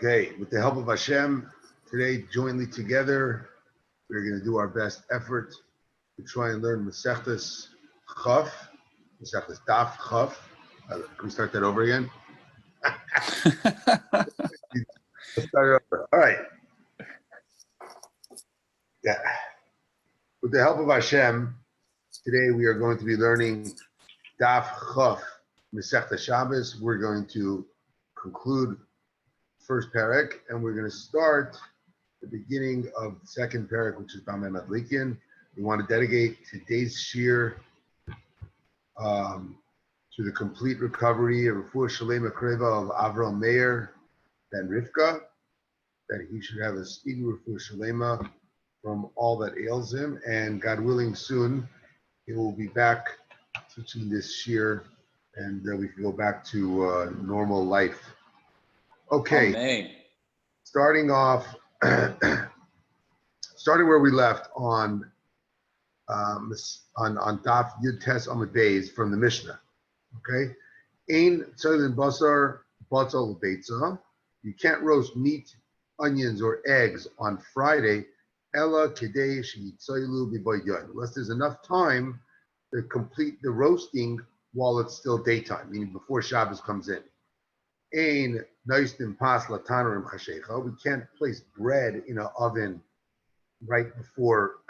Okay, with the help of Hashem, today jointly together, we're going to do our best effort to try and learn Masechtas Chaf, Masechtas Daf Chaf. Can we start that over again? Let's start it over. All right. Yeah. With the help of Hashem, today we are going to be learning Daf Chaf, Masechtas Shabbos. We're going to conclude first parak, and we're going to start the beginning of the second parak, which is Bamei Madlikin. We want to dedicate today's shiur to the complete recovery of Refuah Shalema Kreva of Avraham Meir ben Rivka, that he should have a speedy Refuah Shalema from all that ails him, and God willing, soon he will be back teaching this shiur, and we can go back to normal life. Okay, Amen. Starting off, starting where we left on Daf Yud Tes Amud Beis from the Mishnah. Okay, Ein tzolin basar batzal beitza. You can't roast meat, onions, or eggs on Friday, ella kedei sheyitzaylu b'bayyon, unless there's enough time to complete the roasting while it's still daytime, meaning before Shabbos comes in. Ein noistim pas latanurim chashecha. We can't place bread in an oven right before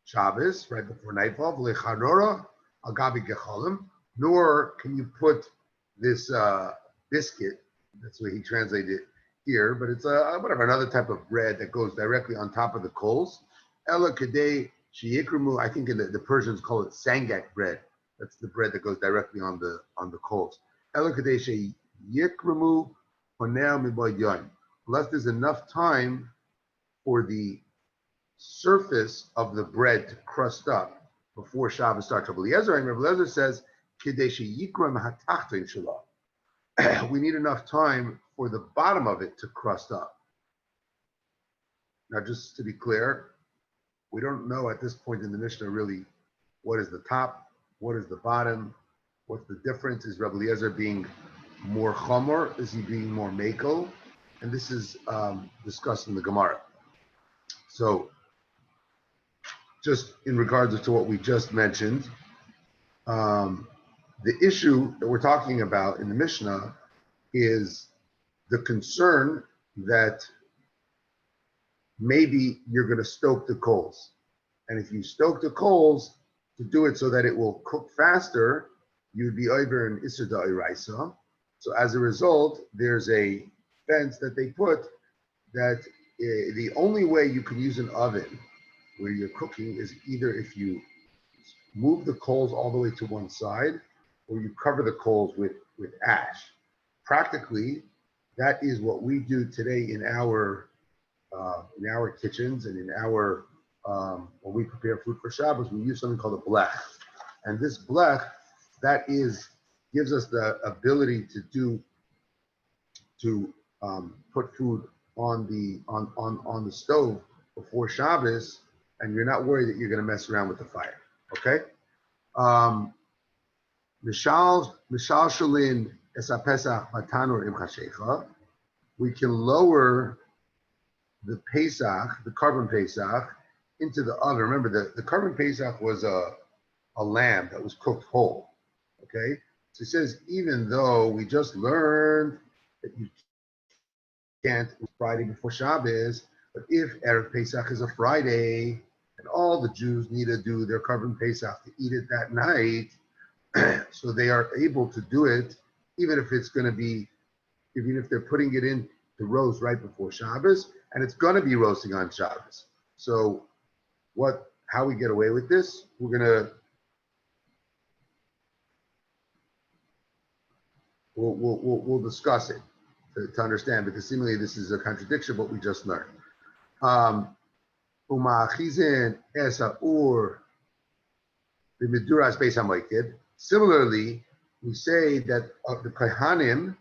Shabbos, right before nightfall. V'lecharora agabi gechalim. Nor can you put this biscuit. That's the way he translated it here, but it's whatever, another type of bread that goes directly on top of the coals. Ela kedei sheyikramu. I think the Persians call it sangak bread. That's the bread that goes directly on the coals. Ela kedei sheyikramu honel mibayyon. Unless there's enough time for the surface of the bread to crust up before Shabbos starts. Rabbi Eliezer says, kedei sheyikram hatachton shelo. We need enough time for the bottom of it to crust up. Now, just to be clear, we don't know at this point in the Mishnah really what is the top, what is the bottom, what's the difference. Is Rabbi Eliezer being more chomer? Is he being more makel? And this is discussed in the Gemara. So, just in regards to what we just mentioned, the issue that we're talking about in the Mishnah is the concern that maybe you're going to stoke the coals. And if you stoke the coals to do it so that it will cook faster, you would be over in Isser Da'iraisa. So as a result, there's a fence that they put that the only way you can use an oven where you're cooking is either if you move the coals all the way to one side, or you cover the coals with ash. Practically, that is what we do today in our kitchens and in our when we prepare food for Shabbos. We use something called a blech, and this blech gives us the ability to put food on the stove before Shabbos, and you're not worried that you're going to mess around with the fire. Okay. Mishal shalin esapesach matanur im chashecha. We can lower the Pesach, the carbon Pesach, into the oven. Remember, the carbon Pesach was a lamb that was cooked whole. Okay, so it says even though we just learned that you can't Friday before Shabbos, but if Erev Pesach is a Friday and all the Jews need to do their carbon Pesach to eat it that night, so they are able to do it, even if they're putting it in to roast right before Shabbos, and it's going to be roasting on Shabbos. So, how we get away with this? We'll discuss it to understand, because seemingly this is a contradiction of what we just learned. Similarly, we say that the Kohanim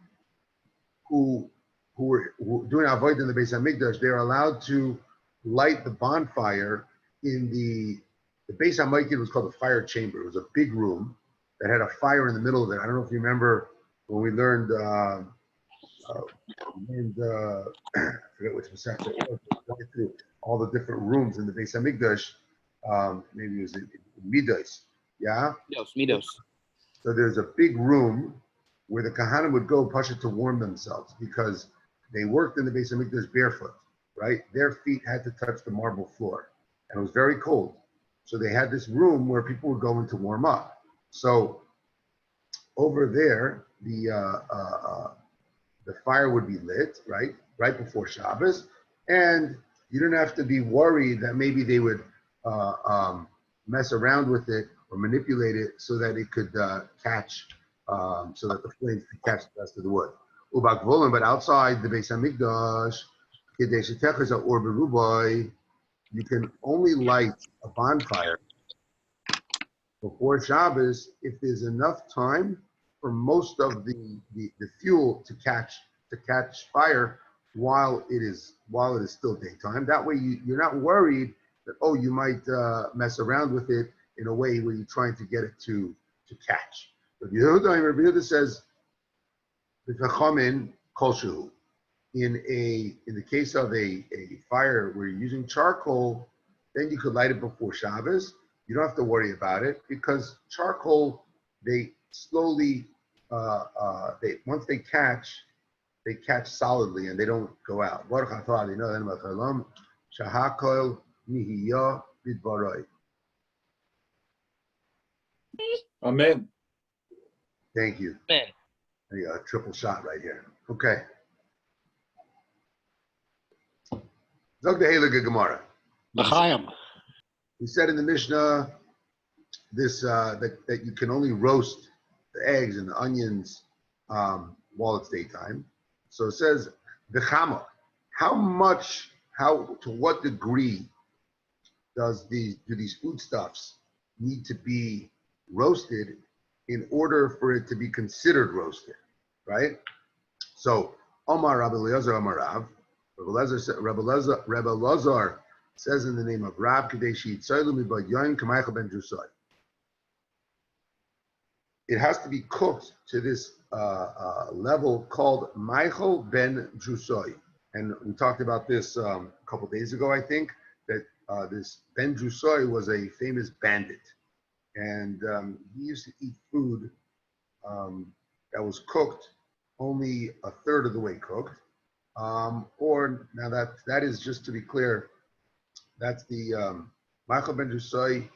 who were doing avoid in the Beis Hamikdash, they're allowed to light the bonfire in the Beis Hamikdash was called the fire chamber. It was a big room that had a fire in the middle of it. I don't know if you remember when we learned named, I forget which Masechta it was, going through all the different rooms in the Beis Hamikdash. Maybe it was in Midrash. Yeah? Midos. So there's a big room where the Kahanim would go Pasha to warm themselves because they worked in the Beis Hamikdash barefoot, right? Their feet had to touch the marble floor and it was very cold. So they had this room where people would go in to warm up. So over there, the fire would be lit, right before Shabbos, and you didn't have to be worried that maybe they would mess around with it or manipulate it so that it could catch, so that the flames could catch the rest of the wood. But outside the Beis Hamikdash, you can only light a bonfire before Shabbos if there's enough time for most of the fuel to catch fire while it is still daytime. That way you're not worried that you might mess around with it in a way where you're trying to get it to catch. Rabbi Yehuda says in the case of a fire where you're using charcoal, then you could light it before Shabbos. You don't have to worry about it because charcoal, they slowly, once they catch solidly and they don't go out. Amen. Thank you. Amen. A triple shot right here. Okay. Zog the Heilige Gemara. We said in the Mishnah this that you can only roast the eggs and the onions while it's daytime. So it says v'chama. To what degree do these foodstuffs need to be roasted in order for it to be considered roasted, right? So Omar Rabbi Eliezer Omar Rav. Rabbi Lazar says in the name of Rab Kadeshi Tzaylu Mibad Yoim Kamaycha Ben Drusai. It has to be cooked to this level called Michael Ben Drusai. And we talked about this a couple days ago, I think, that this Ben Drusai was a famous bandit. And he used to eat food that was cooked only a third of the way cooked. Or now that is, just to be clear, that's the Michael Ben Drusai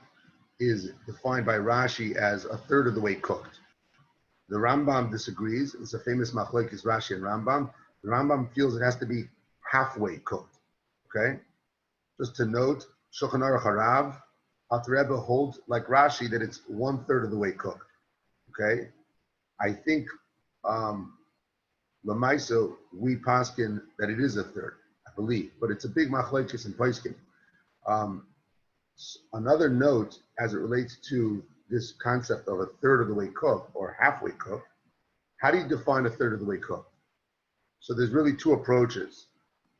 is defined by Rashi as a third of the way cooked. The Rambam disagrees. It's a famous machlokes Rashi and Rambam. The Rambam feels it has to be halfway cooked. Okay, just to note, Shulchan Aruch Harav, Alter Rebbe holds like Rashi that it's 1/3 of the way cooked. Okay, I think Lamaisa, we paskin that it is a third, I believe, but it's a big machlokes in Poskim. Another note as it relates to this concept of a third of the way cooked or halfway cooked. How do you define a third of the way cooked? So there's really two approaches.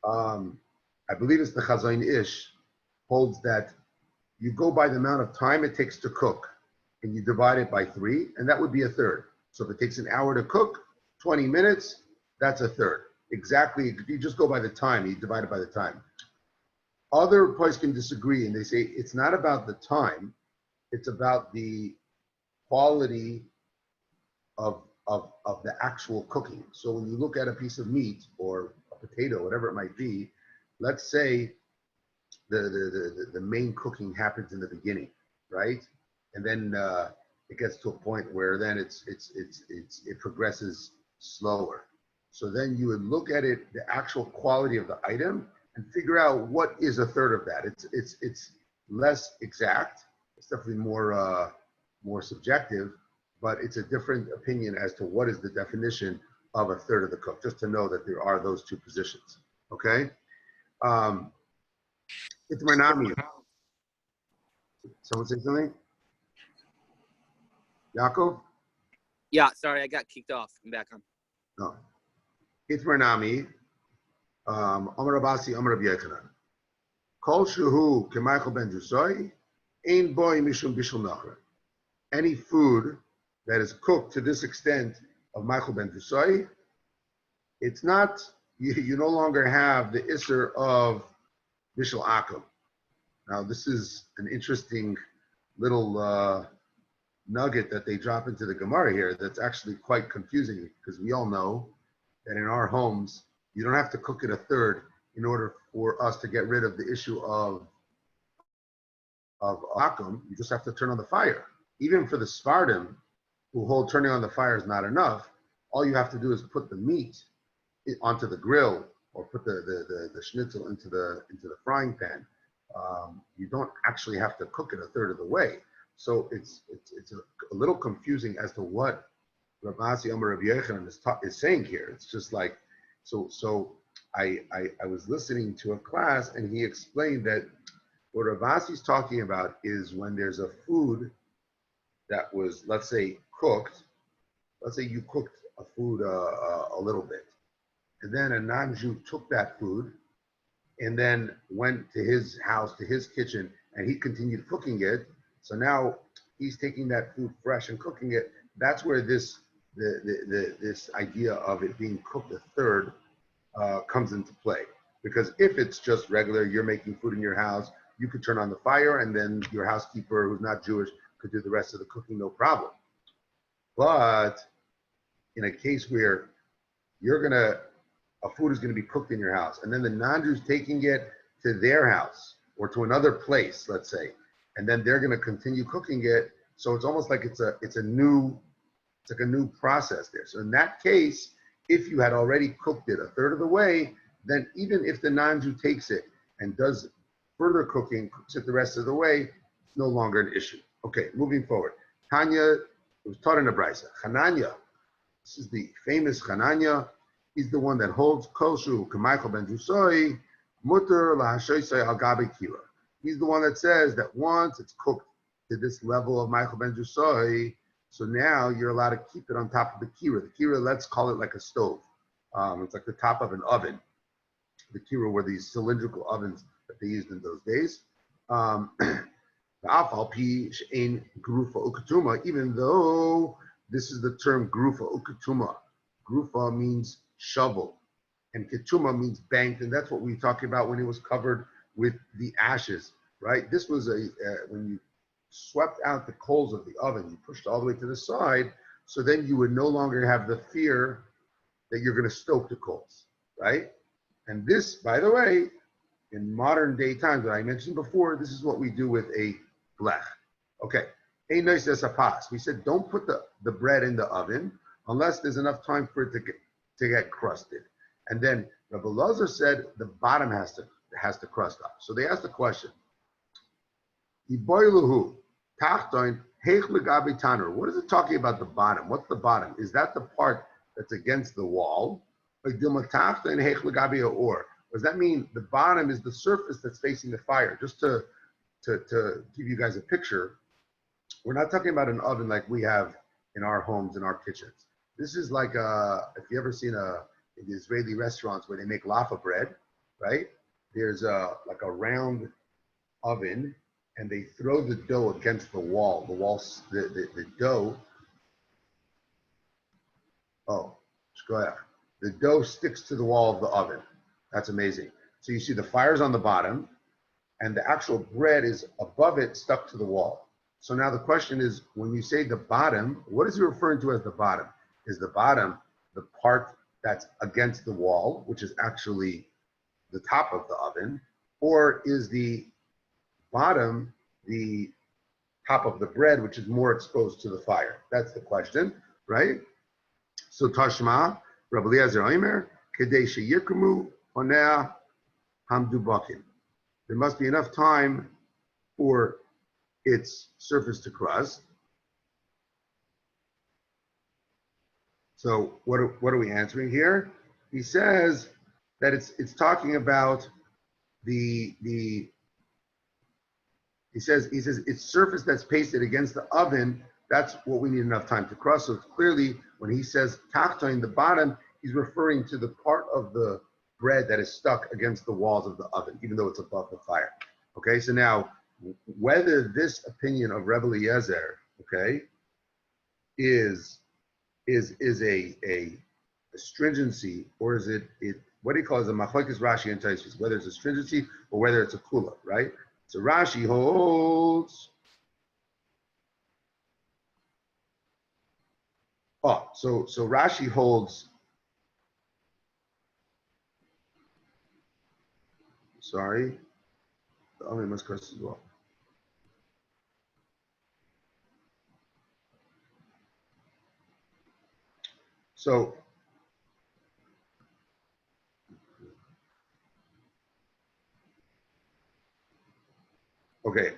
I believe it's the Chazayin Ish holds that you go by the amount of time it takes to cook and you divide it by 3, and that would be a third. So if it takes an hour to cook, 20 minutes, that's a third. Exactly, if you just go by the time, you divide it by the time. Other places can disagree and they say it's not about the time, it's about the quality of the actual cooking. So when you look at a piece of meat or a potato, whatever it might be, let's say the main cooking happens in the beginning, right? And then it gets to a point where then it progresses slower. So then you would look at it, the actual quality of the item, and figure out what is a third of that. It's less exact. It's definitely more subjective, but it's a different opinion as to what is the definition of a third of the cook. Just to know that there are those two positions. Okay. It's Manami. Someone say something? Yaakov? Yeah, sorry, I got kicked off. I'm back on. No. It's Manami. Amar Abasi, Amar Rabbi Yochanan. Kol shuhu k'Michael ben Drusai, ein boy mishum bishul nachra. Any food that is cooked to this extent of Michael ben Drusai, it's not, you no longer have the Isser of Bishul Akum. Now, this is an interesting little nugget that they drop into the Gemara here that's actually quite confusing, because we all know that in our homes, you don't have to cook it a third in order for us to get rid of the issue of akum. You just have to turn on the fire. Even for the Sfardim, who hold turning on the fire is not enough, all you have to do is put the meat onto the grill or put the schnitzel into the frying pan. You don't actually have to cook it a third of the way. So it's a little confusing as to what Rav Asi Amar Rav Yochanan is saying here. It's just like, so I was listening to a class and he explained that what Rav Asi's talking about is when there's a food that was, let's say, cooked. Let's say you cooked a food a little bit, and then a non-Jew took that food and then went to his house, to his kitchen, and he continued cooking it. So now he's taking that food fresh and cooking it. That's where this idea of it being cooked a third comes into play. Because if it's just regular, you're making food in your house, you could turn on the fire and then your housekeeper who's not Jewish could do the rest of the cooking, no problem. But in a case where a food is gonna be cooked in your house and then the non-Jew's taking it to their house or to another place, let's say, and then they're gonna continue cooking it. So it's almost like it's a new process there. So in that case, if you had already cooked it a third of the way, then even if the non-Jew takes it and does further cooking, cooks it the rest of the way, it's no longer an issue. Okay, moving forward. Tanya, it was taught in the Brisa. Hananya, this is the famous Hananya. He's the one that holds Koshu Kamichael ben Jusoi Mutter lahashoisai al gabe kira. He's the one that says that once it's cooked to this level of Michael ben Jusoi, so now you're allowed to keep it on top of the kira. The kira, let's call it like a stove. It's like the top of an oven. The kira were these cylindrical ovens that they used in those days. Even though this is the term grufa ukatuma. Grufa means shovel, and ketuma means banked, and that's what we were talking about when it was covered with the ashes, right? This was when you swept out the coals of the oven, you pushed all the way to the side, so then you would no longer have the fear that you're going to stoke the coals, right? And this, by the way, in modern day times, that I mentioned before, this is what we do with a blech. Okay, we said don't put the bread in the oven unless there's enough time for it to get crusted. And then Rabbi Lazar said the bottom has to crust up. So they asked the question, what is it talking about the bottom? What's the bottom? Is that the part that's against the wall? Or does that mean the bottom is the surface that's facing the fire? Just to give you guys a picture, we're not talking about an oven like we have in our homes, in our kitchens. This is like if you ever seen the Israeli restaurants where they make laffa bread, right? There's like a round oven, and they throw the dough against the wall. The dough. Oh, go ahead. The dough sticks to the wall of the oven. That's amazing. So you see the fire's on the bottom, and the actual bread is above it, stuck to the wall. So now the question is, when you say the bottom, what is he referring to as the bottom? Is the bottom the part that's against the wall, which is actually the top of the oven, or is the bottom the top of the bread, which is more exposed to the fire? That's the question, right? So Tashma, Rabbi Eliezer Omer, Kedei Sheyirkamu Onea Hamdu Bakim. There must be enough time for its surface to crust. So what are we answering here? He says that it's talking about he says it's surface that's pasted against the oven. That's what we need enough time to crust. So it's clearly when he says tachta in the bottom, he's referring to the part of the bread that is stuck against the walls of the oven, even though it's above the fire. Okay, so now whether this opinion of Rebbe Eliezer, okay, is a astringency, or is it what do you call it? A machlokes Rashi and Tosfos, whether it's astringency or whether it's a kula, right? So Rashi holds. Oh, so Rashi holds. Sorry, the Ami must curse as well. So okay,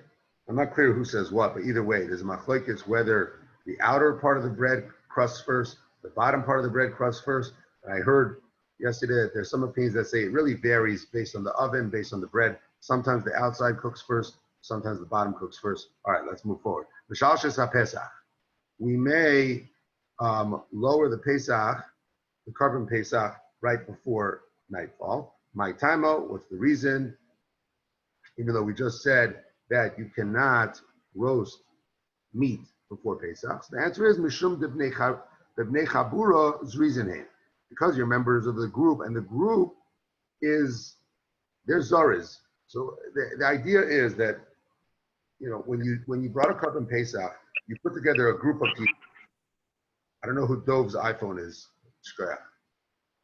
I'm not clear who says what, but either way, there's a machlokes whether the outer part of the bread crust first, the bottom part of the bread crust first. And I heard yesterday that there's some opinions that say it really varies based on the oven, based on the bread. Sometimes the outside cooks first, sometimes the bottom cooks first. All right, let's move forward. We may lower the Pesach, the carbon Pesach, right before nightfall. My timeout, what's the reason? Even though we just said that you cannot roast meat before Pesach. So the answer is Mishum Debnei Chabura Zrizinheim. Because you're members of the group, and the group is, they're Zoras. So the idea is that, you know, when you brought a carbon Pesach, you put together a group of people. I don't know who Dove's iPhone is,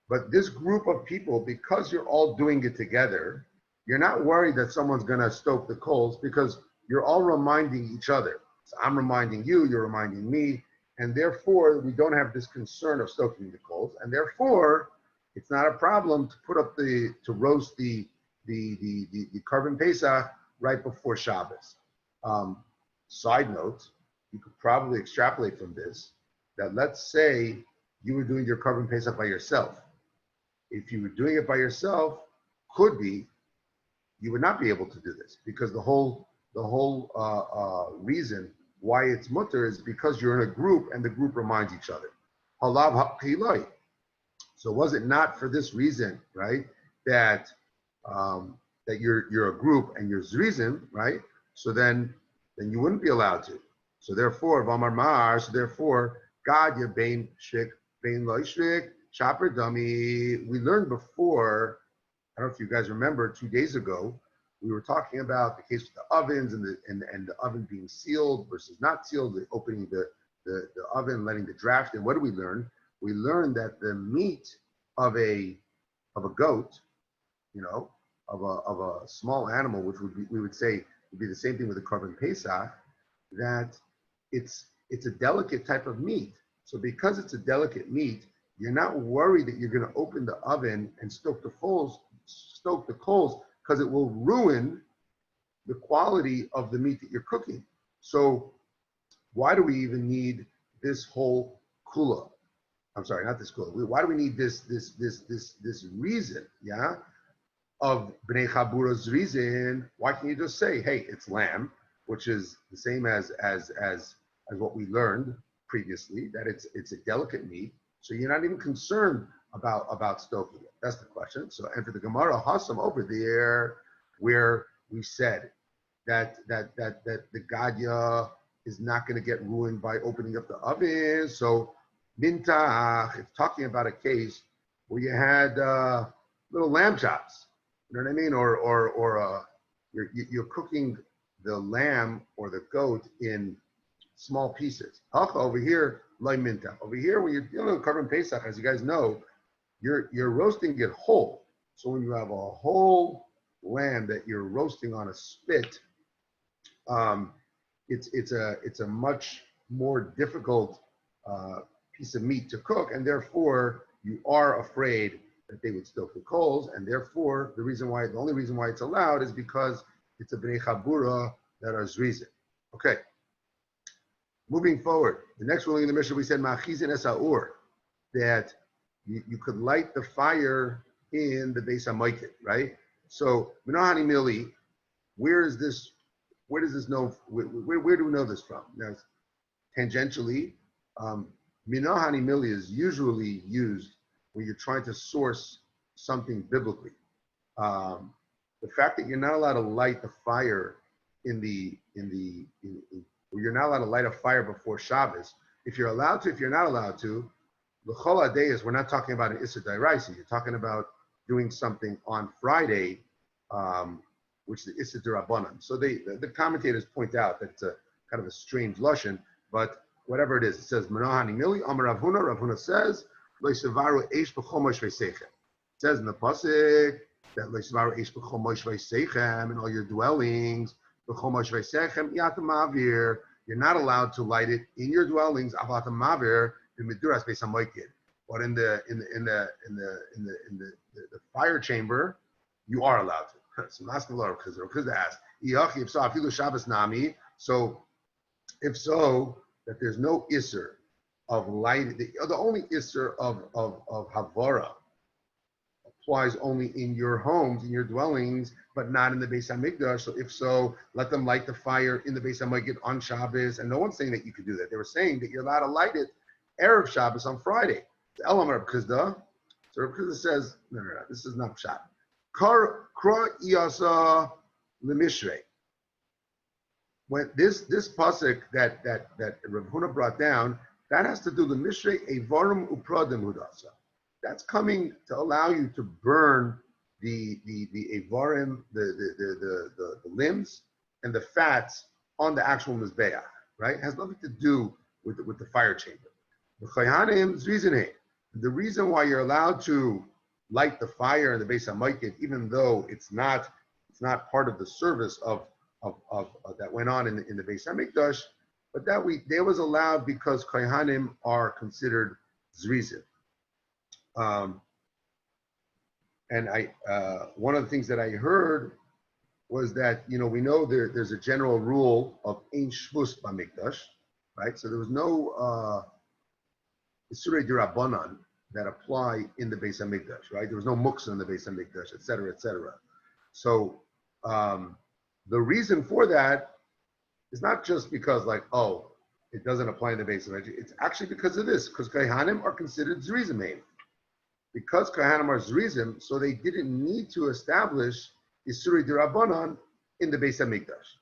but this group of people, because you're all doing it together, you're not worried that someone's going to stoke the coals because you're all reminding each other. So I'm reminding you, you're reminding me, and therefore we don't have this concern of stoking the coals, and therefore it's not a problem to put up to roast the carbon Pesach right before Shabbos. Side note, you could probably extrapolate from this that let's say you were doing your carbon Pesach by yourself. If you were doing it by yourself, could be you would not be able to do this because the whole reason why it's mutter is because you're in a group and the group reminds each other. Halav ha'iloi. So was it not for this reason, right? That that you're a group and you're zrizim, right? So then you wouldn't be allowed to. So therefore, v'amar mar. So therefore, God ya bein shrik bein lo shrik shaper dummy. We learned before. I don't know if you guys remember 2 days ago, we were talking about the case with the ovens and the oven being sealed versus not sealed, the opening the oven, letting the draft in. What did we learn? We learned that the meat of a goat, you know, of a small animal, which we would say would be the same thing with the carbon Pesach, that it's a delicate type of meat. So because it's a delicate meat, you're not worried that you're going to open the oven and stoke the coals because it will ruin the quality of the meat that you're cooking. So why do we even need this whole kula? I'm sorry, not this kula. Why do we need this reason, yeah, of bnei chabura's reason? Why can't you just say, hey, it's lamb, which is the same as what we learned previously, that it's a delicate meat. So you're not even concerned about stoking it. That's the question. So, and for the Gemara Hassan over there, where we said that the gadya is not going to get ruined by opening up the oven. So mintach, it's talking about a case where you had little lamb chops. You know what I mean? Or you're cooking the lamb or the goat in small pieces. Over here, loy minta. Over here, when you're dealing with carbon Pesach, as you guys know, you're roasting it whole. So when you have a whole lamb that you're roasting on a spit, it's a much more difficult piece of meat to cook, and therefore you are afraid that they would stoke the coals, and therefore the only reason why it's allowed is because it's a bnei chabura that are zrizim. Okay. Moving forward, the next ruling in the Mishnah, we said ma'achizin es ha'ur, that you could light the fire in the Beis HaMikdash, right? So minahani mili, where does this know? Where do we know this from? Now, tangentially, minahani mili is usually used when you're trying to source something biblically. The fact that you're not allowed to light the fire you're not allowed to light a fire before Shabbos. If you're allowed to, if you're not allowed to, L'chol adayis, we're not talking about an Issa Dairaisi. You're talking about doing something on Friday, which is the Issa Durabanan. So the commentators point out that it's a kind of a strange lashon, but whatever it is, it says, Menahani Mili, Amar Rav Huna. Rav Huna says, Lo Yisavaru Eish B'chomosh V'Seichem. It says in the pasuk that Lo Yisavaru Eish B'chomosh V'Seichem in all your dwellings, B'chomosh V'Seichem Yatam Mavir. You're not allowed to light it in your dwellings, Avatam Mavir, in Midrash Beis HaMoikid. But in the fire chamber, you are allowed to. So ask the Lord because they asked, if so, afilu Shabbos nami. So if so, that there's no isser of light. The only isser of havara applies only in your homes, in your dwellings, but not in the Beis HaMikdash. So if so, let them light the fire in the Beis HaMikdash on Shabbos. And no one's saying that you could do that. They were saying that you're allowed to light it Erev Shabbos on Friday. The Elam Reb Chizda. So Reb Chizda says, no, this is not Pshat. Kra Iyasa Lemishrei. When this pasuk that Reb Huna brought down, that has to do the Mishrei Evarim Upradim Hudasa. That's coming to allow you to burn the Evarim, the limbs and the fats on the actual Mizbeach, right? It has nothing to do with the fire chamber. The reason why you're allowed to light the fire in the Beis HaMikdash, even though it's not part of the service of that went on in the Beis HaMikdash, but that was allowed because Kohanim are considered Zrizim. And one of the things that I heard was that, we know there's a general rule of Ein Shvus B'Mikdash, right? So there was no Isurei D'Rabbanan that apply in the Beis HaMikdash, right? There was no Muksa in the Beis HaMikdash, et cetera, et cetera. So the reason for that is not just because it doesn't apply in the Beis HaMikdash. It's actually because of this, because Kohanim are considered Zrizim. Because Kohanim are Zrizim, so they didn't need to establish Isurei D'Rabbanan in the Beis HaMikdash.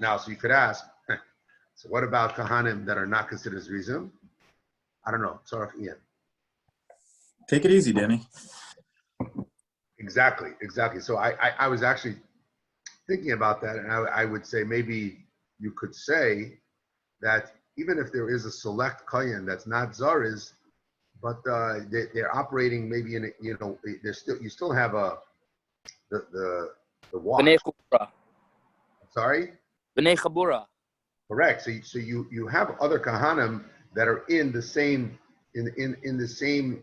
Now, so you could ask, so what about Kohanim that are not considered Zrizim? I don't know. Sorry, Ian. Take it easy, Danny. Exactly. So I was actually thinking about that, and I would say maybe you could say that even if there is a select Kohen that's not Zariz, but they're operating maybe in you still have the watch. B'nei Chabura. Sorry? B'nei Chabura. Correct. So you have other Kohanim that are in the same the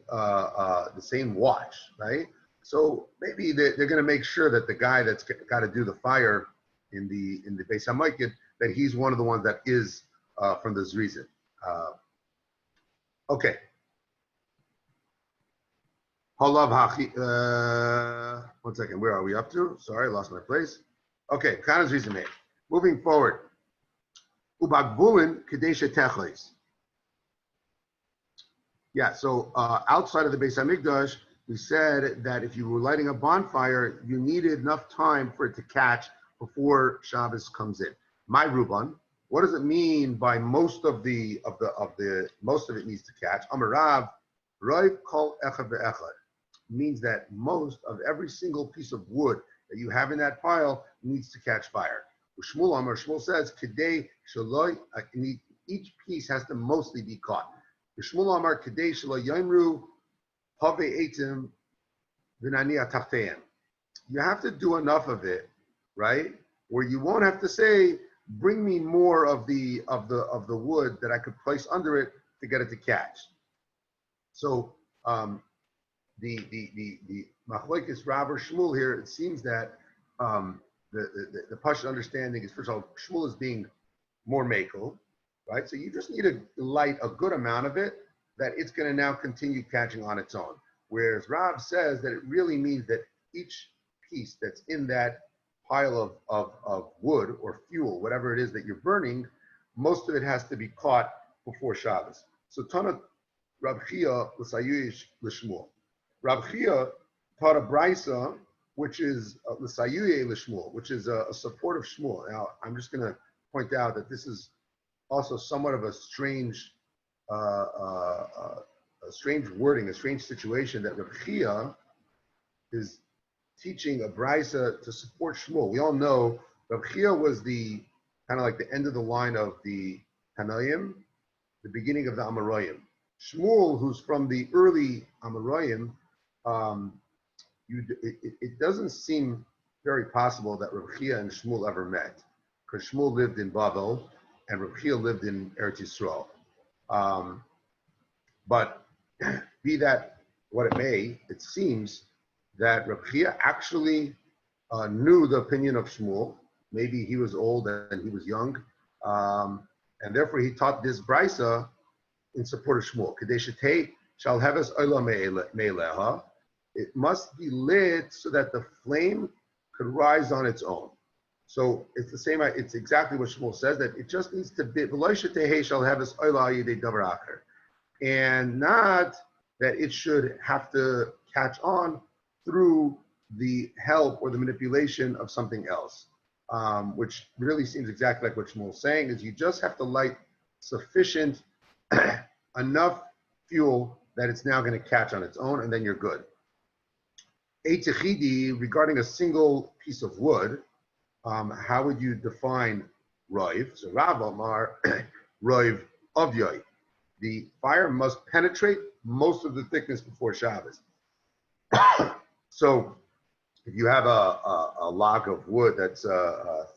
same watch, right? So maybe they're going to make sure that the guy that's got to do the fire in the Beis HaMikdash, that he's one of the ones that is from the Zrizim. Okay. One second. Where are we up to? Sorry, I lost my place. Okay. Kind of Zrizim. Moving forward. Ubagbulin Kadesha Techles. Yeah, so outside of the Beis HaMikdash, we said that if you were lighting a bonfire, you needed enough time for it to catch before Shabbos comes in. My Ruban, what does it mean by most of it needs to catch? Amarav, Roiv Kol Echad Ve'echad means that most of every single piece of wood that you have in that pile needs to catch fire. Shmuel Amar, Shmuel says, Kedei Shaloi, each piece has to mostly be caught. Shmuel Amar, Kedei Shaloi Yomru, Have Eitim, V'naniya Tachteim. You have to do enough of it, right? Where you won't have to say, bring me more of the wood that I could place under it to get it to catch. So the Machlokes Rav or Shmuel here, it seems that the Pashut understanding is, first of all, Shmuel is being more makel, right? So you just need to light a good amount of it that it's going to now continue catching on its own. Whereas Rav says that it really means that each piece that's in that pile of wood or fuel, whatever it is that you're burning, most of it has to be caught before Shabbos. So Tanach Rav Chia l'sayuyish l'shmuel. Rav Chia taught a brisa which is l'sayuye l'shmuel, which is a support of Shmuel. Now I'm just going to point out that this is also somewhat of a strange a strange wording, a strange situation that Reb Chia is teaching a brisa to support Shmuel. We all know Reb Chia was the kind of like the end of the line of the Tanoim, the beginning of the Amoraim. Shmuel, who's from the early Amoraim, it doesn't seem very possible that Reb Chia and Shmuel ever met, because Shmuel lived in Bavel and Reb Chia lived in Eretz Yisrael. But be that what it may, it seems that Reb Chia actually knew the opinion of Shmuel. Maybe he was old and he was young, and therefore he taught this brisa in support of Shmuel. Kadeshetei shall heves oila me'eleha. It must be lit so that the flame could rise on its own. So it's the same. It's exactly what Shmuel says, that it just needs to be shall heves oila yidei davar acher, and not that it should have to catch on through the help or the manipulation of something else, which really seems exactly like what Shmuel's saying, is you just have to light sufficient, enough fuel that it's now going to catch on its own, and then you're good. Eitechidi, regarding a single piece of wood, how would you define roiv? So Rav Amar, roiv avyoy. The fire must penetrate most of the thickness before Shabbos. So if you have a log of wood that's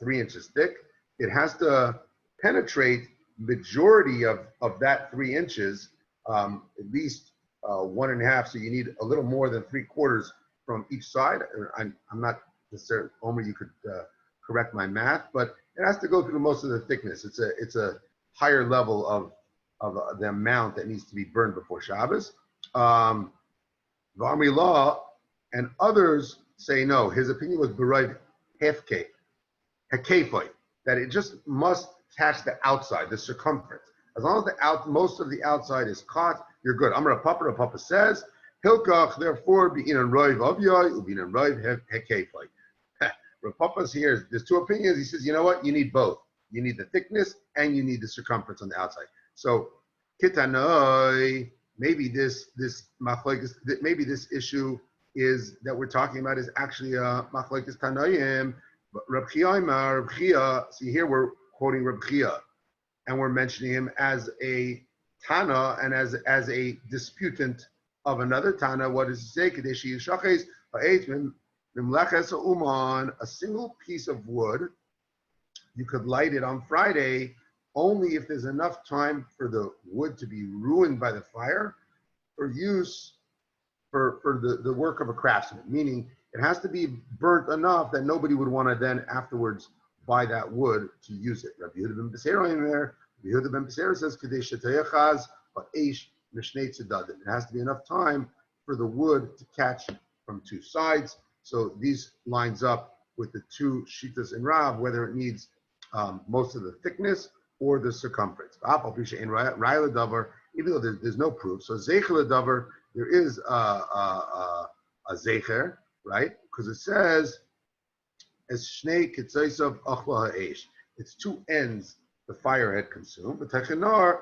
3 inches thick, it has to penetrate majority of that 3 inches, at least 1.5. So you need a little more than 3/4 from each side. I'm not necessarily, Omer, you could correct my math, but it has to go through most of the thickness. It's a higher level of the amount that needs to be burned before Shabbos. V'amri law and others say no. His opinion was b'rayv hekefoi, that it just must catch the outside, the circumference. As long as most of the outside is caught, you're good. Amar Papa says, Hilkach, therefore, be in a roiv avyoy, ubi in a roiv hekefoi. Papa's here. There's 2 opinions. He says, you know what? You need both. You need the thickness and you need the circumference on the outside. So, kitanoi, maybe this issue is that we're talking about is actually a machlokes tanoim. Reb Chia, see here we're quoting Reb Chia, and we're mentioning him as a Tana and as a disputant of another Tana. What does he say? Kadeshi yishaches ha'etz mimleches ha'uman. A single piece of wood, you could light it on Friday only if there's enough time for the wood to be ruined by the fire for use for the work of a craftsman, meaning it has to be burnt enough that nobody would want to then afterwards buy that wood to use it. Rabbi Yehuda ben Beseira in there, Rabbi Yehuda ben Beseira says, Kadesh Shetayachaz Ba'esh Mishnei Tzedadim. It has to be enough time for the wood to catch from 2 sides. So these lines up with the 2 shitas in Rav, whether it needs most of the thickness or the circumference. Even though there's no proof. So Zeicher Davar, there is a Zeicher, right? Because it says, as Shnei Kitzaisav Achla Ha'esh. It's 2 ends the fire had consumed, but Teichenar,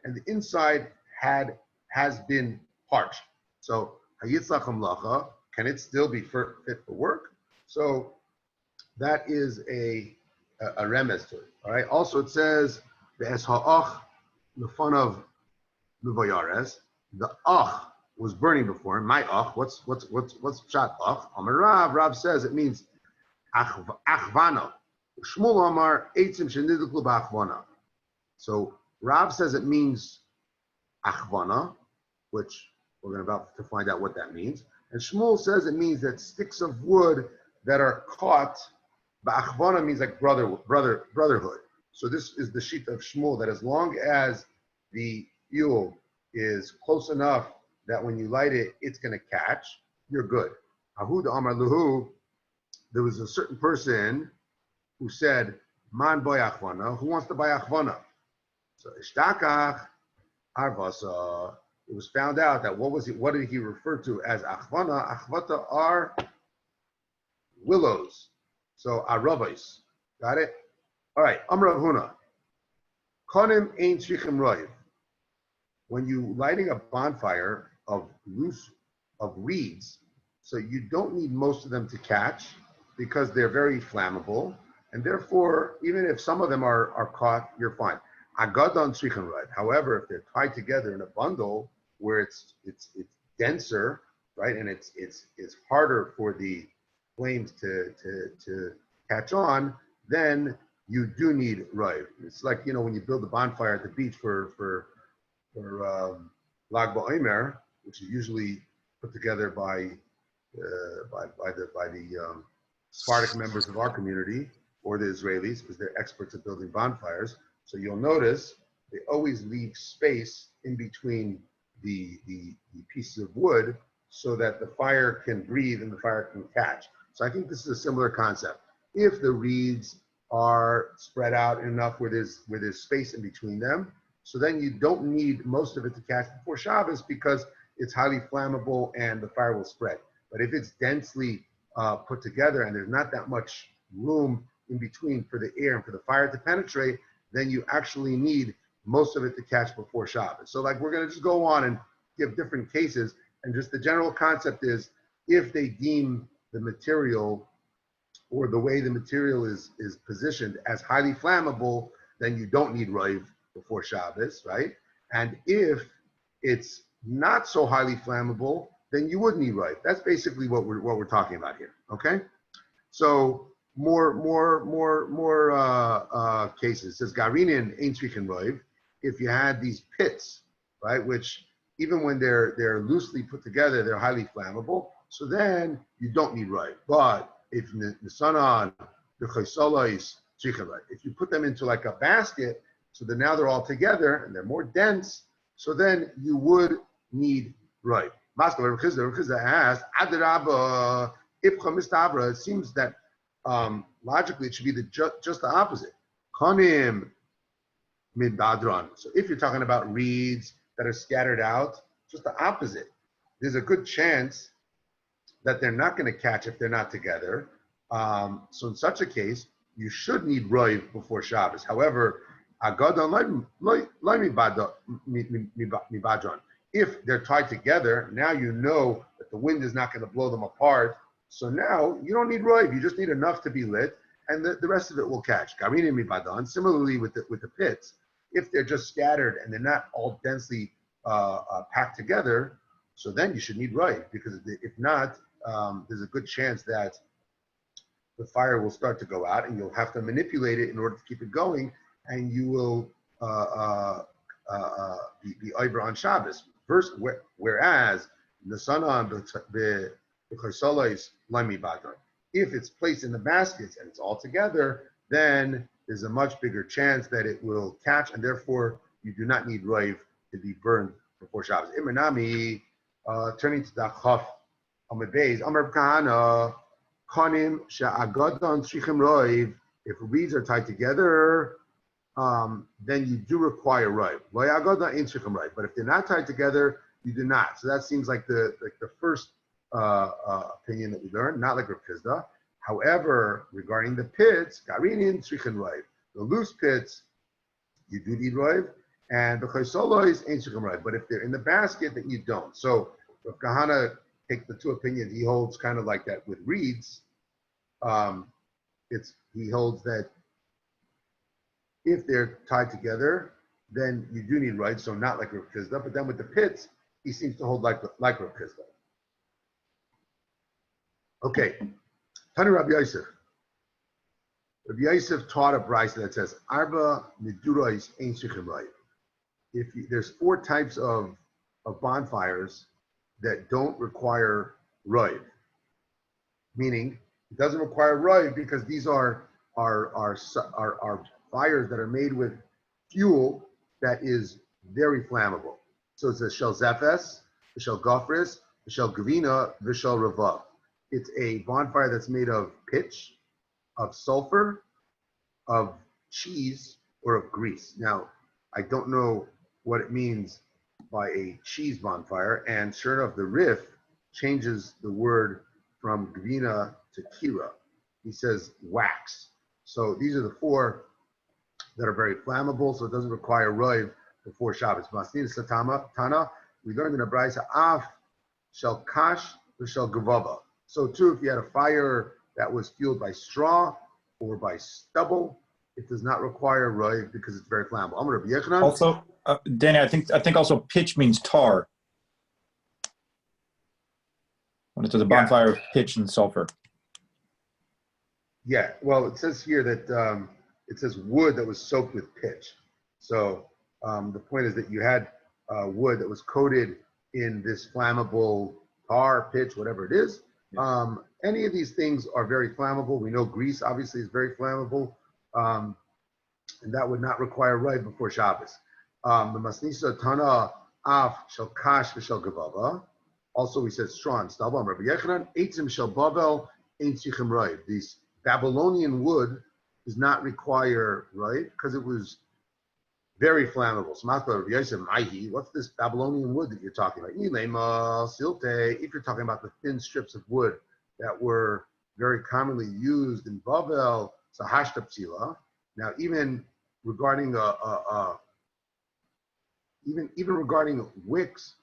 and the inside has been parched. So Hayitzlach Hamlacha, can it still be fit for work? So that is a remez to it. All right. Also, it says the es ha'ach, the fun of Nuvayares. The ach was burning before him. My ach. What's pshat ach? Amar Rav says it means achvana. Shmuel Amar eitzim sheniduklu ba'achvana. So Rav says it means achvana, which we're about to find out what that means. And Shmuel says it means that sticks of wood that are caught. Ba'achvana means like brotherhood. So this is the sheet of Shmuel, that as long as the fuel is close enough that when you light it, it's going to catch, you're good. Ahud Amar Luhu, there was a certain person who said, Man boy achvana, who wants to buy achvana? So Ishtakach Arvasa, it was found out that what did he refer to as achvana? Achvata are willows. So arabais, got it? All right, Amr Huna. Konim ein tzrichim roiv. When you lighting a bonfire of reeds, so you don't need most of them to catch because they're very flammable, and therefore, even if some of them are caught, you're fine. Agadon tzrichim roiv. However, if they're tied together in a bundle where it's denser, right, and it's harder for the flames to catch on, then you do need roiv. It's like, when you build a bonfire at the beach for Lag BaOmer, which is usually put together by the Sephardic members of our community or the Israelis, because they're experts at building bonfires. So you'll notice they always leave space in between the pieces of wood so that the fire can breathe and the fire can catch. So I think this is a similar concept. If the reeds are spread out enough where there's space in between them, so then you don't need most of it to catch before Shabbos because it's highly flammable and the fire will spread. But if it's densely put together and there's not that much room in between for the air and for the fire to penetrate, then you actually need most of it to catch before Shabbos. So like we're going to just go on and give different cases, and just the general concept is if they deem the material or the way the material is positioned as highly flammable, then you don't need roiv before Shabbos, right? And if it's not so highly flammable, then you would need roiv. That's basically what we're talking about here. Okay, so more cases. It says garinin ain't tzrichim roiv. If you had these pits, right, which even when they're loosely put together, they're highly flammable. So then you don't need roiv. But if nesanon the chaysolos tzrichim roiv, if you put them into like a basket, so then now they're all together and they're more dense, so then you would need roiv. Rav Chisda asked, Adarabba, Ipcha Mistabra. It seems that logically it should be just the opposite. Konim midbadron. So if you're talking about reeds that are scattered out, just the opposite. There's a good chance that they're not going to catch if they're not together. So in such a case, you should need roiv before Shabbos. However, agadon mibadron. If they're tied together, now you know that the wind is not going to blow them apart. So now you don't need roiv. You just need enough to be lit, and the rest of it will catch. Garinin mibadon. Similarly with the pits, if they're just scattered and they're not all densely packed together, so then you should need roiv, because if not, there's a good chance that the fire will start to go out, and you'll have to manipulate it in order to keep it going, and you will be over on Shabbos. Whereas the sanan the chaysolos lami badron, if it's placed in the baskets and it's all together, then there's a much bigger chance that it will catch, and therefore you do not need roiv to be burned before Shabbos. Imanami, turning to the chaf amid beis, Amar Kahana, konim she'agadon tzrichim roiv. If reeds are tied together, then you do require roiv. Lo agadon ain't tzrichim roiv. But if they're not tied together, you do not. So that seems like the first opinion that we learned, not like Rav Chisda. However, regarding the pits, garinin tzrichim roiv. The loose pits, you do need roiv, and the chaysolos ain't tzrichim roiv. But if they're in the basket, then you don't. So Rav Kahana takes the two opinions. He holds kind of like that with reeds. He holds that if they're tied together, then you do need roiv. So not like Rav Chisda. But then with the pits, he seems to hold like Rav Chisda. Okay, Tani Rabbi Yosef. Rabbi Yosef taught a brisa that says Arba Midurais Ein Tzrichim Roiv. There's 4 types of bonfires that don't require roiv, meaning it doesn't require roiv because these are fires that are made with fuel that is very flammable. So it's a shel zephes, a shel gofris, a shel gavina, a shel ravav. It's a bonfire that's made of pitch, of sulfur, of cheese, or of grease. Now, I don't know what it means by a cheese bonfire, and sure enough, the Rif changes the word from gavina to kira. He says wax. So these are the 4 that are very flammable, so it doesn't require roiv before Shabbos. Tana, we learned in the Brisa, af shel kash v'shel gavava. So too, if you had a fire that was fueled by straw or by stubble, it does not require roiv because it's very flammable. Also, Danny, I think also pitch means tar. When it's a bonfire of pitch and sulfur. Yeah, well, it says here that it says wood that was soaked with pitch. So the point is that you had wood that was coated in this flammable tar, pitch, whatever it is. Any of these things are very flammable. We know grease obviously is very flammable, and that would not require roiv before Shabbos. The masnisa tana af shel kash v'shel gavava. Also, we said straw and stubble. Rabbi Yechanan, eitzim shel bavel ein tzichem roiv. These Babylonian wood does not require roiv because it was very flammable. So, what's this Babylonian wood that you're talking about? If you're talking about the thin strips of wood that were very commonly used in Bavel, sahashta psila. Now, even regarding even regarding wicks.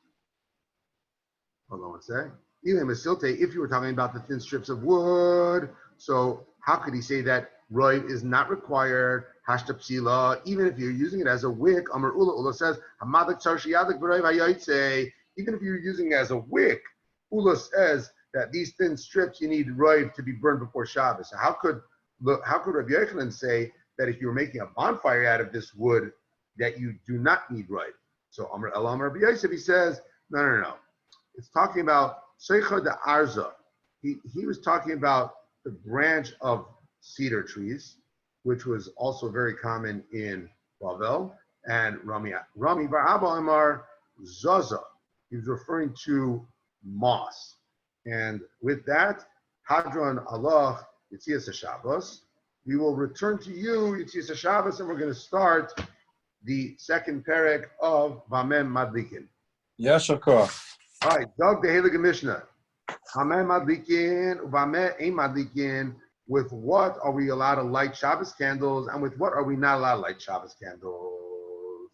Hold on one sec. If you were talking about the thin strips of wood, so how could he say that roiv is not required? Hashta psila, even if you're using it as a wick. Amar Ula says, Hamadak tzar sheyadak b'roiv hayaytze. Even if you're using it as a wick, Ula says that these thin strips you need roiv to be burned before Shabbos. So how could Rabbi Yochanan say that if you were making a bonfire out of this wood that you do not need roiv? So Amar Elam Rabbi Yosef, he says, no. It's talking about Seicha de Arza. He was talking about the branch of cedar trees, which was also very common in Bavel. And Rami Bar Abba Amar Zaza. He was referring to moss. And with that, Hadron Allah Yitzias HaShabbos. We will return to you, Yitzias HaShabbos, and we're going to start the second perek of Vamem Madlikin. Yes, of course. All right, Doug the Heilige Mishnah. Vamem Madlikin, Vamem Ein Madlikin. With what are we allowed to light Shabbos candles, and with what are we not allowed to light Shabbos candles?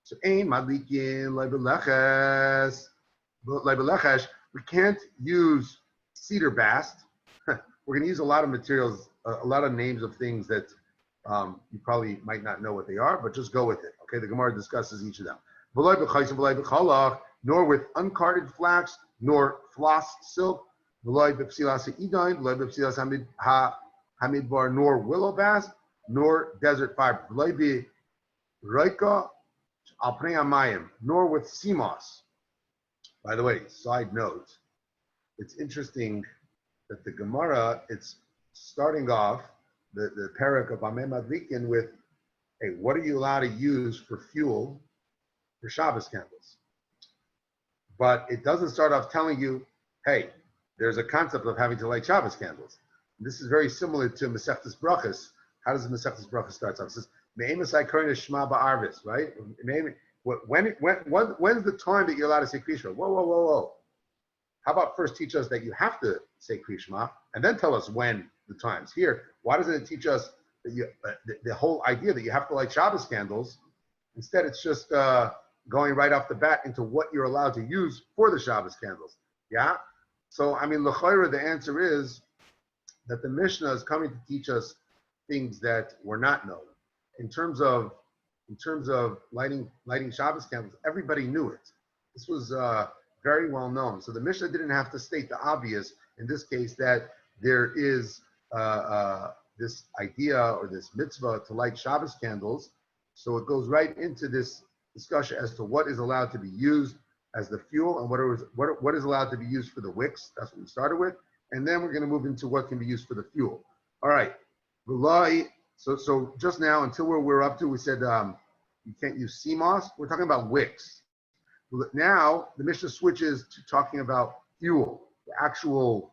So Ein Madlikin Leibeleches. We can't use cedar bast. We're going to use a lot of materials, a lot of names of things that you probably might not know what they are, but just go with it. Okay, the Gemara discusses each of them. Nor with uncarded flax, nor floss silk, nor willow bast, nor desert fiber, nor with sea moss. By the way, side note, it's interesting that the Gemara, it's starting off the parak of Vamem Madlikin with, hey, what are you allowed to use for fuel for Shabbos candles? But it doesn't start off telling you, hey, there's a concept of having to light Shabbos candles. And this is very similar to Masechtas Brachas. How does the Masechtas Brachas start off? It says, Me'emasai Koren Shema Ba'arvis, right? When's the time that you're allowed to say Kriya Shema? Whoa. How about first teach us that you have to say Kriya Shema, and then tell us when the times. Here, why doesn't it teach us that the whole idea that you have to light Shabbos candles? Instead, it's just going right off the bat into what you're allowed to use for the Shabbos candles. Yeah? So, I mean, l'chayra, the answer is that the Mishnah is coming to teach us things that were not known. In terms of lighting Shabbos candles, everybody knew it. This was very well known. So the Mishnah didn't have to state the obvious in this case that there is this idea or this mitzvah to light Shabbos candles. So it goes right into this discussion as to what is allowed to be used as the fuel and what is allowed to be used for the wicks. That's what we started with. And then we're going to move into what can be used for the fuel. All right. So just now, until we're up to, we said you can't use CMOS. We're talking about wicks. Now, the Mishnah switches to talking about fuel, the actual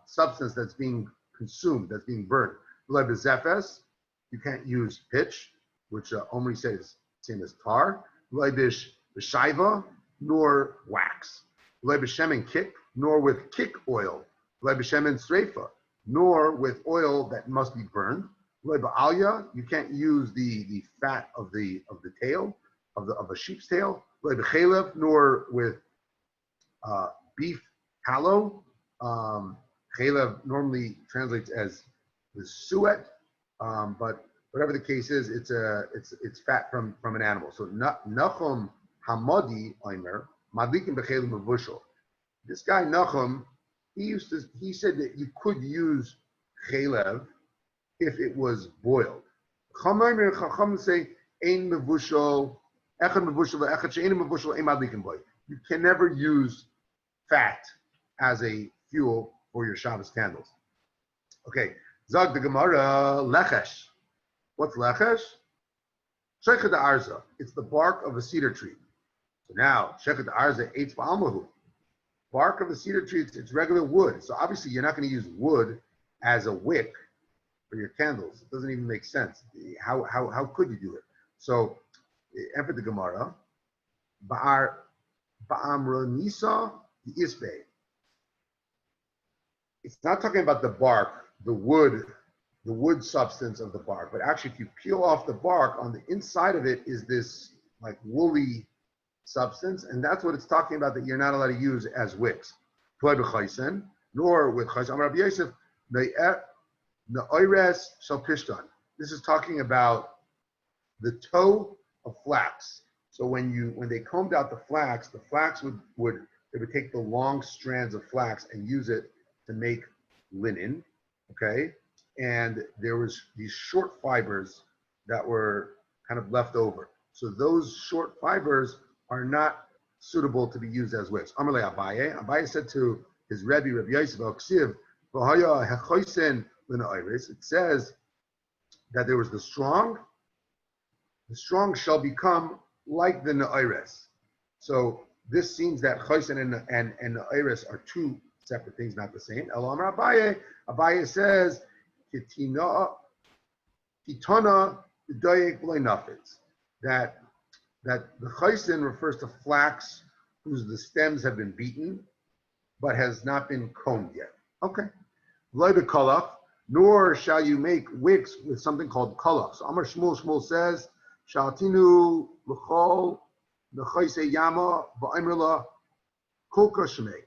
substance that's being consumed, that's being burned. You can't use pitch, which Omri says same as tar. B'shaiva, nor wax. B'shemen kick, nor with kick oil. B'shemen streifa, nor with oil that must be burned. Aliyah, you can't use the fat of the tail of a sheep's tail. Nor with beef tallow. Chalev normally translates as the suet, but whatever the case is, it's fat from an animal. So Nachum Hamadi Omer Madlikin b'chalev mevushel. This guy Nachum, he said that you could use chalev if it was boiled. Chacham say ein mevushel, echad mevushel, echad she'ein mevushel, ein madlikin boy. You can never use fat as a fuel for your Shabbos candles. Okay, Zag the Gemara lechesh. What's lechesh? Shechet arza. It's the bark of a cedar tree. So now shechet arza eitz ba'almahu. Bark of a cedar tree, it's regular wood. So obviously you're not going to use wood as a wick for your candles. It doesn't even make sense. How could you do it? So, after the Gemara, ba'amronisa isbe. It's not talking about the bark, the wood substance of the bark, but actually if you peel off the bark, on the inside of it is this like woolly substance, and that's what it's talking about that you're not allowed to use as wicks. Nor with chaysen. Rabbi Yosef, ne'oires shel pishtan. This is talking about the toe of flax. So when they combed out the flax would take the long strands of flax and use it to make linen, okay? And there was these short fibers that were kind of left over. So those short fibers are not suitable to be used as wicks. Amalei Abaye. Abaye said to his Rebbe, Rabbi Yosef, it says that there was the strong shall become like the Ne'ires. So this seems that Chosen and Ne'ires are two separate things, not the same. Elamar Abaye says, Kitana Dayek Nafitz, that the Chosen refers to flax whose the stems have been beaten, but has not been combed yet. Okay. V'lo b'kolach, nor shall you make wicks with something called kolach. So Amar Shmuel says, Shaltinu l'chol l'choise yama v'imrla kulka shmei.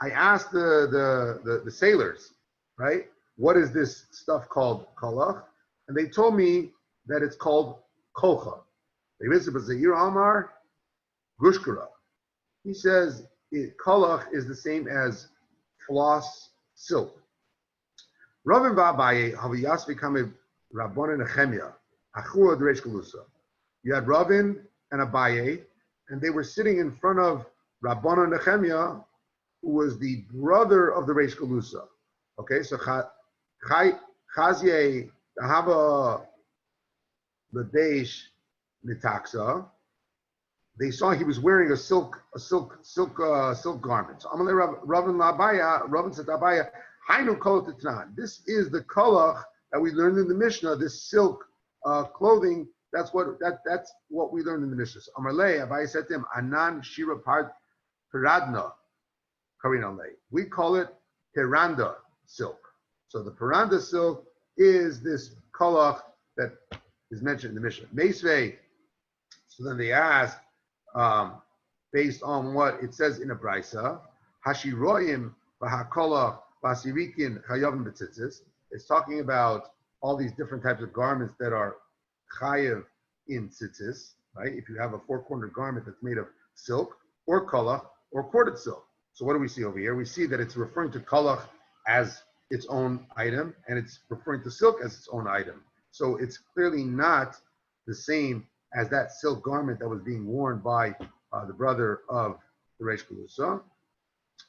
I asked the sailors, right, what is this stuff called kolach? And they told me that it's called kolcha. Amar gushkara. He says kolach is the same as floss silk. Ravin v'Abaye haviyas v'kamev Rabbana Nechemia achua d'reish galusa. You had Ravin and Abaye, and they were sitting in front of Rabbana Nechemia, who was the brother of the Reish Galusa. Okay, so Chazye Hava Ladesh Nitaxa. They saw he was wearing a silk garment. So Amalei Ravin Labaya, Ravin said Abaya, Hainu Kolach Titnan. This is the kolach that we learned in the Mishnah. This silk clothing. That's what we learned in the Mishnah. So Amalei Abaya said to him, Anan Shira Paradna Karinale. We call it Peranda silk. So the Peranda silk is this kolach that is mentioned in the Mishnah. Meisvei. So then they asked, based on what it says in a brisa, Hashiroim v'hakolach v'asirikin chayavim b'tzitzis. It's talking about all these different types of garments that are chayav in tzitzis, right? If you have a four-cornered garment that's made of silk or kolach or corded silk. So what do we see over here? We see that it's referring to kolach as its own item, and it's referring to silk as its own item. So it's clearly not the same as that silk garment that was being worn by the brother of the Reish Galusa.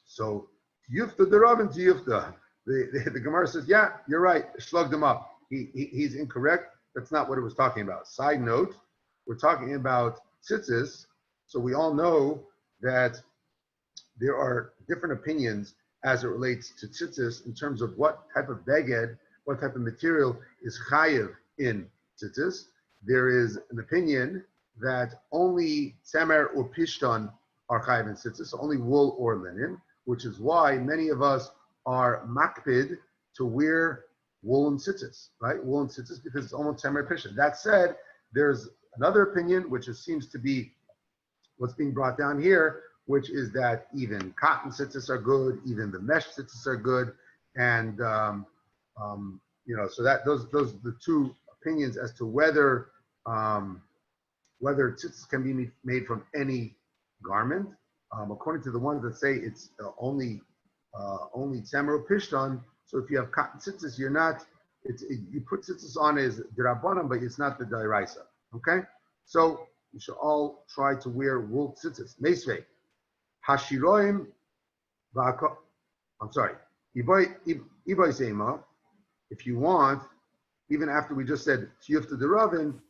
So Yufta the Rav and Yufta. The Gemara says, yeah, you're right. Slugged him up. He's incorrect. That's not what it was talking about. Side note, we're talking about tzitzis. So we all know that there are different opinions as it relates to tzitzis in terms of what type of beged, what type of material is chayiv in tzitzis. There is an opinion that only tzemer or pishtan are chayiv in tzitzis, so only wool or linen, which is why many of us are makpid to wear woolen tzitzis, right? Woolen tzitzis because it's almost temer pisha. That said, there's another opinion, which seems to be what's being brought down here, which is that even cotton tzitzis are good, even the mesh tzitzis are good, and so that those are the two opinions as to whether tzitzis can be made from any garment. According to the ones that say it's only tzemer pishtan. So if you have cotton tzitzis, you put tzitzis on as derabanan, but it's not the dairaisa. Okay, so you should all try to wear wool tzitzis. Meisvei, hashiroim, I'm sorry, iboy seima. If you want, even after we just said tiyufta deravin,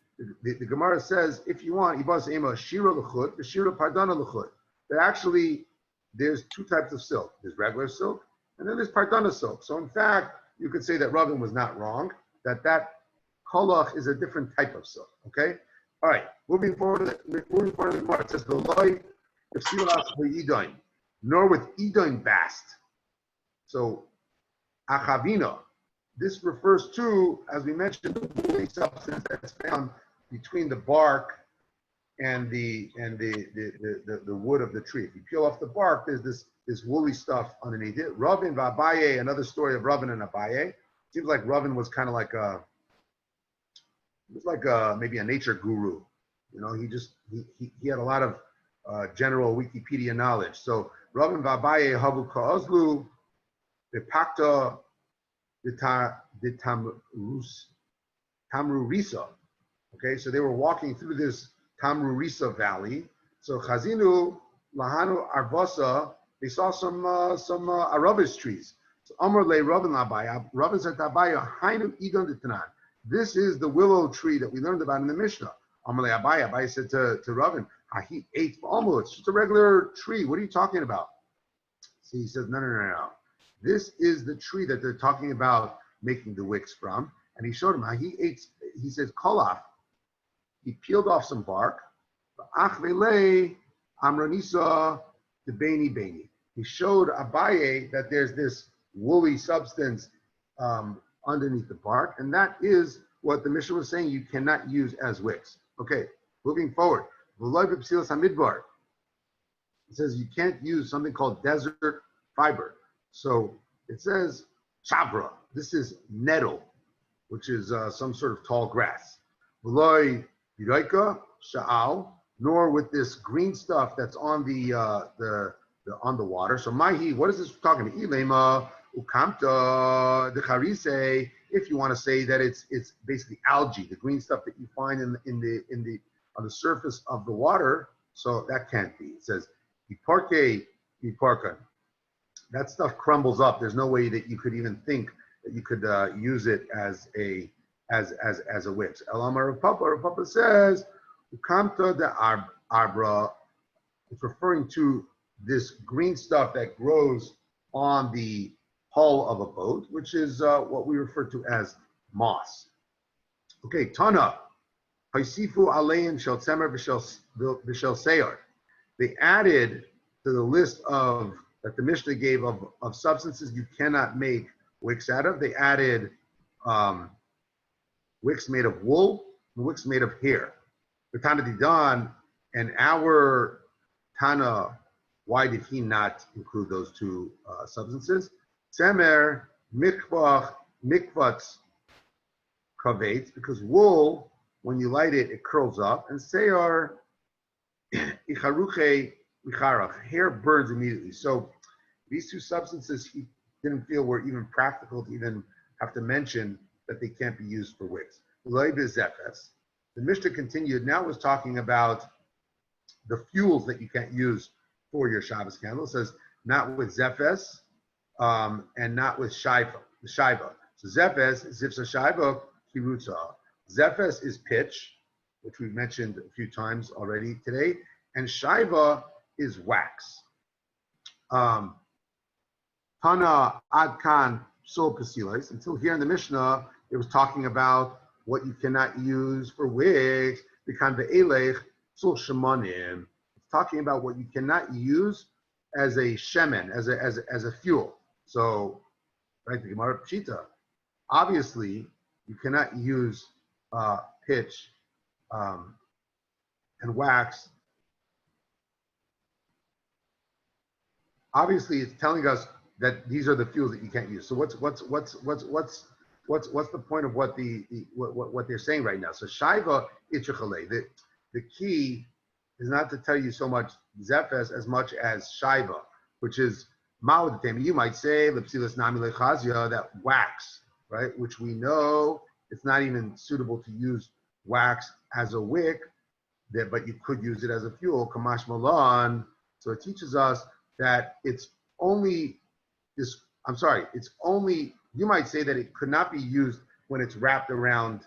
the Gemara says if you want iboy seima shira l'chut, shira pardana l'chut. That actually there's two types of silk. There's regular silk, and then there's pardana silk. So in fact, you could say that Ravin was not wrong, that kolach is a different type of silk, okay? All right, moving forward, the Gemara, it says, nor with idoin bast. So, achavina, this refers to, as we mentioned, the woolly substance that's found between the bark and the wood of the tree. If you peel off the bark, there's this woolly stuff underneath it. Ravin v'Abaye, another story of Ravin and Abaye. Seems like Ravin was kind of like maybe a nature guru. You know, he had a lot of general Wikipedia knowledge. So Ravin v'Abaye havu ka'ozlu bepakta tamrurisa. Okay, so they were walking through this Tamrurisa Valley. So Chazinu Lahanu Arvasa, they saw some Arabish trees. So Amr Le Rabin Abaya, Rabin said Abaya, Hainu Idon Ditanan. This is the willow tree that we learned about in the Mishnah. Amr Le Abaya, Abaya said to Rabin, he ate almost, it's just a regular tree. What are you talking about? So he says, no. This is the tree that they're talking about making the wicks from. And he showed him how he ate, he says, Kolaf. He peeled off some bark. He showed Abaye that there's this woolly substance underneath the bark, and that is what the Mishnah was saying you cannot use as wicks. Okay, moving forward. It says you can't use something called desert fiber. So it says chavra. This is nettle, which is some sort of tall grass. Nor with this green stuff that's on the water. So mahi, what is this talking about? Ilema ukamta decharise. If you want to say that it's basically algae, the green stuff that you find on the surface of the water. So that can't be. It says iparke. That stuff crumbles up. There's no way that you could even think that you could use it as a wicks. Elamar Rav Papa says, "Ukamta de arbra." It's referring to this green stuff that grows on the hull of a boat, which is what we refer to as moss. Okay, Tanach. Haisifu alein shel tzemer v'shel seir. They added to the list of that the Mishnah gave of substances you cannot make wicks out of. They added wicks made of wool and wicks made of hair. The Tana Didan and our Tana, why did he not include those two substances? Tzemer, mikvats, kavet, because wool, when you light it, it curls up. And seyar, icharuche, icharach, hair burns immediately. So these two substances he didn't feel were even practical to even have to mention that they can't be used for wicks. The Mishnah continued, now was talking about the fuels that you can't use for your Shabbos candle. It says, not with zephes and not with shiva. So zephes, zipsa shiva, kirutza. Zephes is pitch, which we've mentioned a few times already today, and shiva is wax. Tana adkan sol pasilas. Until here in the Mishnah, it was talking about what you cannot use for wigs. It's talking about what you cannot use as a shemen, as a fuel. So, right, the Gemara Pshita. obviously, you cannot use pitch and wax. Obviously, it's telling us that these are the fuels that you can't use. So what's the point of what what they're saying right now? So shaiva itchachale. The key is not to tell you so much zephes as much as shaiva, which is ma'odatem. You might say lepsilas nami lechazia, that wax, right? Which we know it's not even suitable to use wax as a wick, but you could use it as a fuel. Kamash malan. So it teaches us that it's only this. It's only, you might say that it could not be used when it's wrapped around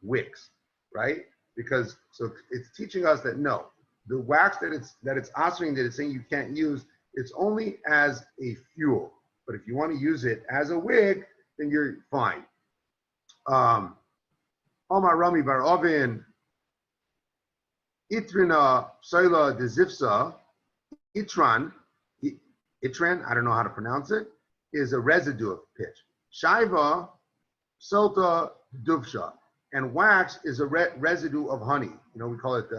wicks, right? Because so it's teaching us that no, the wax that it's answering, that it's saying you can't use, it's only as a fuel. But if you want to use it as a wick, then you're fine. Omar Rami Bar Ovin Itrina Soila de Zifsa Itran, I don't know how to pronounce it, is a residue of pitch. Shaiva, Sulta, Duvsha. And wax is a residue of honey. We call it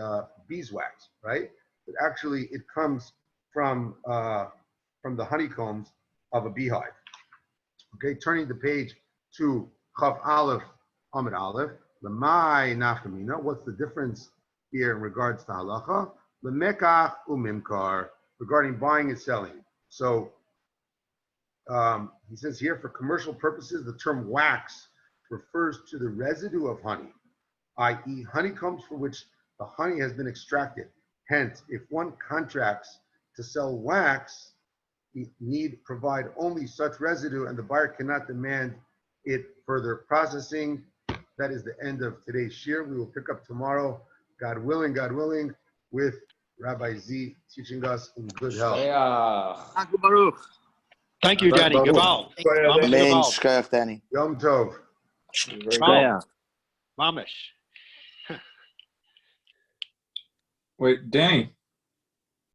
beeswax, right? But actually, it comes from the honeycombs of a beehive. Okay, turning the page to Chaf Aleph, Amid Aleph, Lemai Nafkamina. What's the difference here in regards to halacha? Lemekach umimkar, regarding buying and selling. So he says here, for commercial purposes, the term wax refers to the residue of honey, i.e. honeycombs for which the honey has been extracted. Hence, if one contracts to sell wax, he need provide only such residue, and the buyer cannot demand it further processing. That is the end of today's shiur. We will pick up tomorrow, God willing, with Rabbi Z teaching us in good health. Thank you, Danny. Gaval. Amen. Shkach, Danny. Yom Tov. Mamish. Wait, Danny.